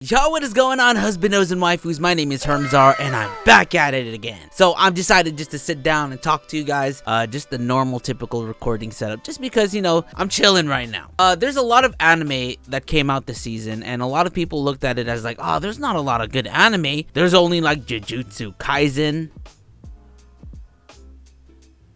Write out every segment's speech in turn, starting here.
Yo, what is going on, husbandos and waifus? My name is HERMSAUR and I'm back at it again. So I've decided just to sit down and talk to you guys, just the normal typical recording setup, just because, you know, I'm chilling right now. There's a lot of anime that came out this season, and a lot of people looked at it as like, oh, there's not a lot of good anime. There's only like Jujutsu Kaisen.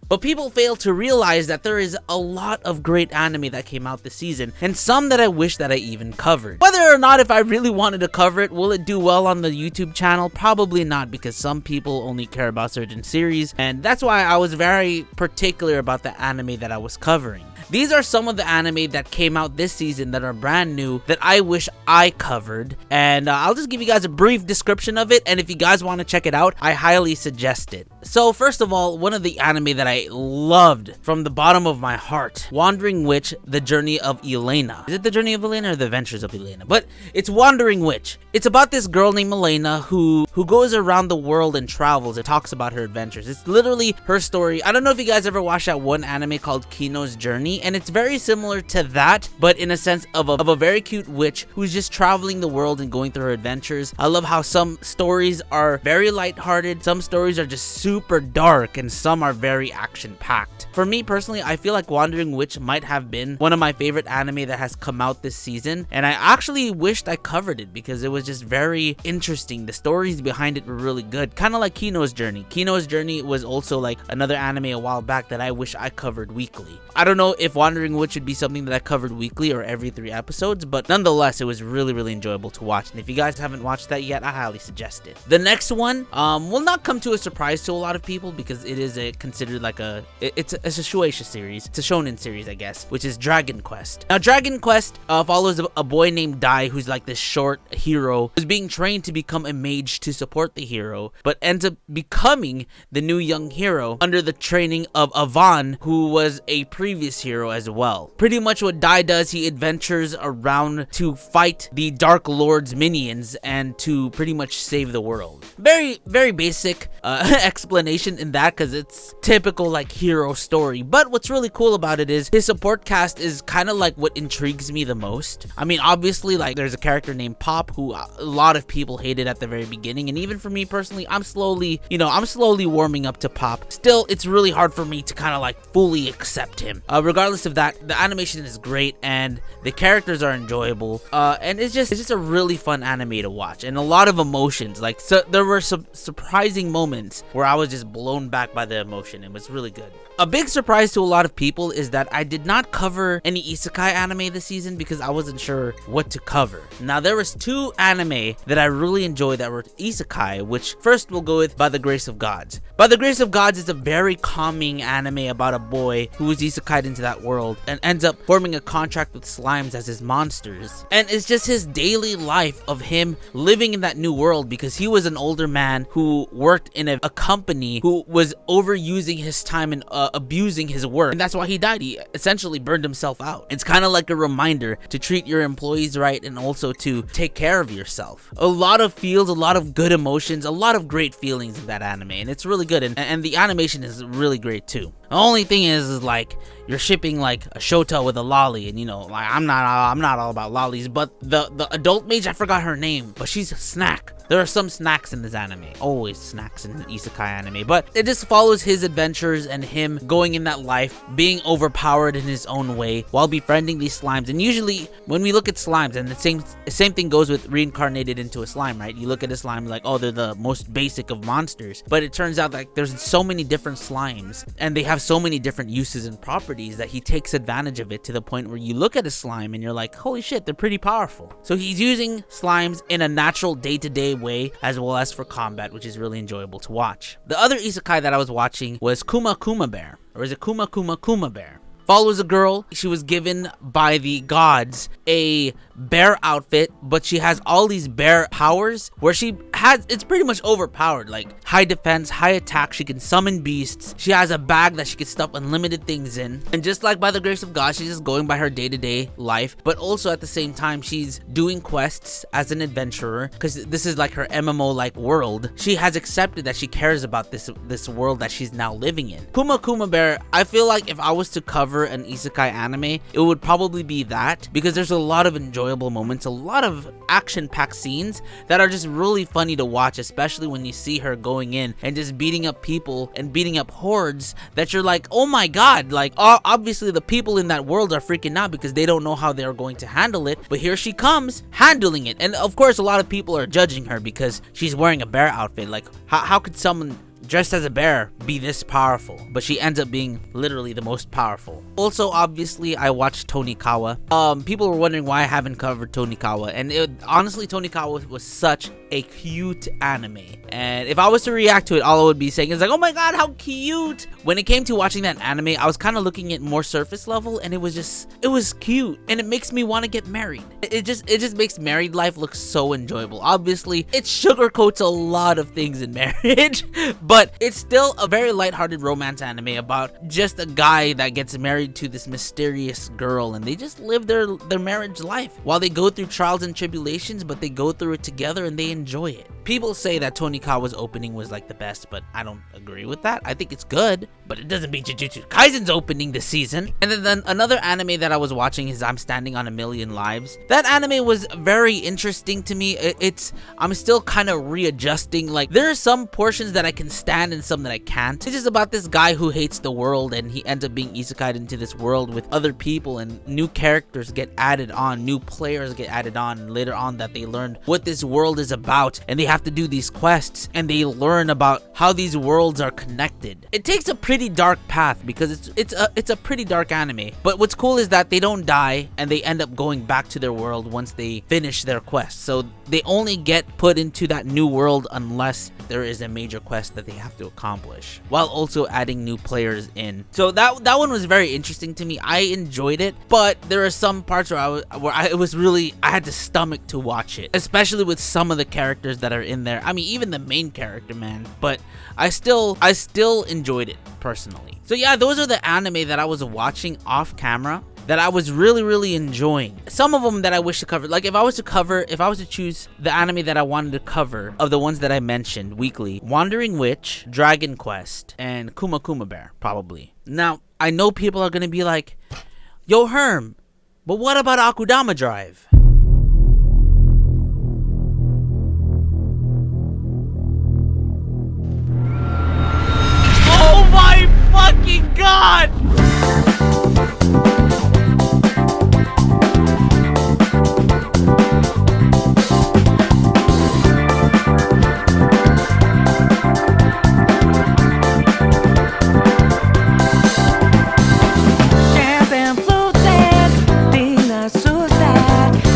But people fail to realize that there is a lot of great anime that came out this season, and some that I wish that I even covered. Whether or not if I really wanted to cover it, will it do well on the YouTube channel? Probably not, because some people only care about certain series, and that's why I was very particular about the anime that I was covering. These are some of the anime that came out this season that are brand new that I wish I covered, and I'll just give you guys a brief description of it, and if you guys want to check it out, I highly suggest it. So first of all, one of the anime that I loved from the bottom of my heart, Wandering Witch: The Journey of Elaina. Is it The Journey of Elaina or The Adventures of Elaina? But it's Wandering Witch. It's about this girl named Elaina who goes around the world and travels and talks about her adventures. It's literally her story. I don't know if you guys ever watched that one anime called Kino's Journey, and it's very similar to that, but in a sense of a very cute witch who's just traveling the world and going through her adventures. I love how some stories are very lighthearted, some stories are just super dark, and some are very action-packed. For me personally, I feel like Wandering Witch might have been one of my favorite anime that has come out this season, and I actually wished I covered it because it was just very interesting. The stories behind it were really good, kind of like Kino's Journey. Kino's Journey was also like another anime a while back that I wish I covered weekly. I don't know if Wandering Witch would be something that I covered weekly or every 3 episodes, but nonetheless, it was really enjoyable to watch, and if you guys haven't watched that yet, I highly suggest it. The next one will not come to a surprise to a lot of people because it is considered like it's a shueisha series. It's a shonen series, I guess, which is Dragon Quest. Now, Dragon Quest follows a boy named Dai, who's like this short hero who's being trained to become a mage to support the hero, but ends up becoming the new young hero under the training of Avan, who was a previous hero as well. Pretty much what Dai does, he adventures around to fight the Dark Lord's minions and to pretty much save the world. Very basic explanation in that, because it's typical like hero story, but what's really cool about it is his support cast is kind of like what intrigues me the most. I mean, obviously, like, there's a character named Pop who a lot of people hated at the very beginning, and even for me personally, I'm slowly warming up to Pop. Still, it's really hard for me to kind of like fully accept him. Regardless of that, the animation is great and the characters are enjoyable, and it's just a really fun anime to watch, and a lot of emotions. Like, so there were some surprising moments where I was just blown back by the emotion. It was really good. A big surprise to a lot of people is that I did not cover any isekai anime this season because I wasn't sure what to cover. Now, there was 2 anime that I really enjoyed that were isekai, which first we'll go with By the Grace of Gods. By the Grace of Gods is a very calming anime about a boy who is isekai'd into that world and ends up forming a contract with slimes as his monsters. And it's just his daily life of him living in that new world, because he was an older man who worked in a company who was overusing his time and abusing his work, and that's why he died. He essentially burned himself out. It's kind of like a reminder to treat your employees right and also to take care of yourself. A lot of feels, a lot of good emotions, a lot of great feelings in that anime, and it's really good, and the animation is really great too. The only thing is like you're shipping like a Shota with a lolly, and you know, like I'm not all about lollies, but the adult mage, I forgot her name, but she's a snack. There are some snacks in this anime. Always snacks in the isekai anime, but it just follows his adventures and him going in that life, being overpowered in his own way while befriending these slimes. And usually when we look at slimes, and the same thing goes with reincarnated into a slime, right? You look at a slime like, oh, they're the most basic of monsters, but it turns out that there's so many different slimes and they have so many different uses and properties that he takes advantage of it to the point where you look at a slime and you're like, holy shit, they're pretty powerful. So he's using slimes in a natural day-to-day way as well as for combat, which is really enjoyable to watch. The other isekai that I was watching was Kuma Bear, or is it Kuma Bear? Follows a girl. She was given by the gods a bear outfit, but she has all these bear powers where she it's pretty much overpowered. Like high defense, high attack, she can summon beasts, she has a bag that she can stuff unlimited things in, and just like by the grace of God, she's just going by her day-to-day life, but also at the same time she's doing quests as an adventurer, because this is like her MMO like world. She has accepted that she cares about this world that she's now living in. Kuma Bear, I feel like if I was to cover an isekai anime, it would probably be that, because there's a lot of enjoyable moments, a lot of action-packed scenes that are just really funny to watch, especially when you see her going in and just beating up people and beating up hordes that you're like, oh my god, like obviously the people in that world are freaking out because they don't know how they're going to handle it, but here she comes handling it. And of course a lot of people are judging her because she's wearing a bear outfit. Like how could someone dressed as a bear be this powerful? But she ends up being literally the most powerful. Also, obviously, I watched Tonikawa. People were wondering why I haven't covered Tonikawa, and honestly, Tonikawa was such a cute anime, and if I was to react to it, all I would be saying is like, oh my god, how cute. When it came to watching that anime, I was kind of looking at more surface level, and it was cute, and it makes me want to get married. It just makes married life look so enjoyable. Obviously, it sugarcoats a lot of things in marriage, but it's still a very lighthearted romance anime about just a guy that gets married to this mysterious girl, and they just live their marriage life while they go through trials and tribulations, but they go through it together and they enjoy it. People say that Tonikawa's opening was like the best, but I don't agree with that. I think it's good, but it doesn't beat Jujutsu Kaisen's opening this season. And then another anime that I was watching is I'm Standing on a Million Lives. That anime was very interesting to me. I'm still kind of readjusting. Like there are some portions that I can stand and some that I can't. It's just about this guy who hates the world, and he ends up being isekai'd into this world with other people, and new characters get added on, new players get added on, and later on that they learn what this world is about, and they have to do these quests, and they learn about how these worlds are connected. It takes a pretty dark path because it's a pretty dark anime, but what's cool is that they don't die and they end up going back to their world once they finish their quest. So they only get put into that new world unless there is a major quest that they have to accomplish, while also adding new players in. So that one was very interesting to me. I enjoyed it, but there are some parts where I had to stomach to watch it, especially with some of the characters that are in there. I mean, even the main character, man, but I still enjoyed it personally. So yeah, those are the anime that I was watching off camera that I was really enjoying. Some of them that I wish to cover, like if I was to choose the anime that I wanted to cover of the ones that I mentioned weekly, Wandering Witch, Dragon Quest, and Kuma Bear, probably. Now, I know people are gonna be like, yo Herm, but what about Akudama Drive?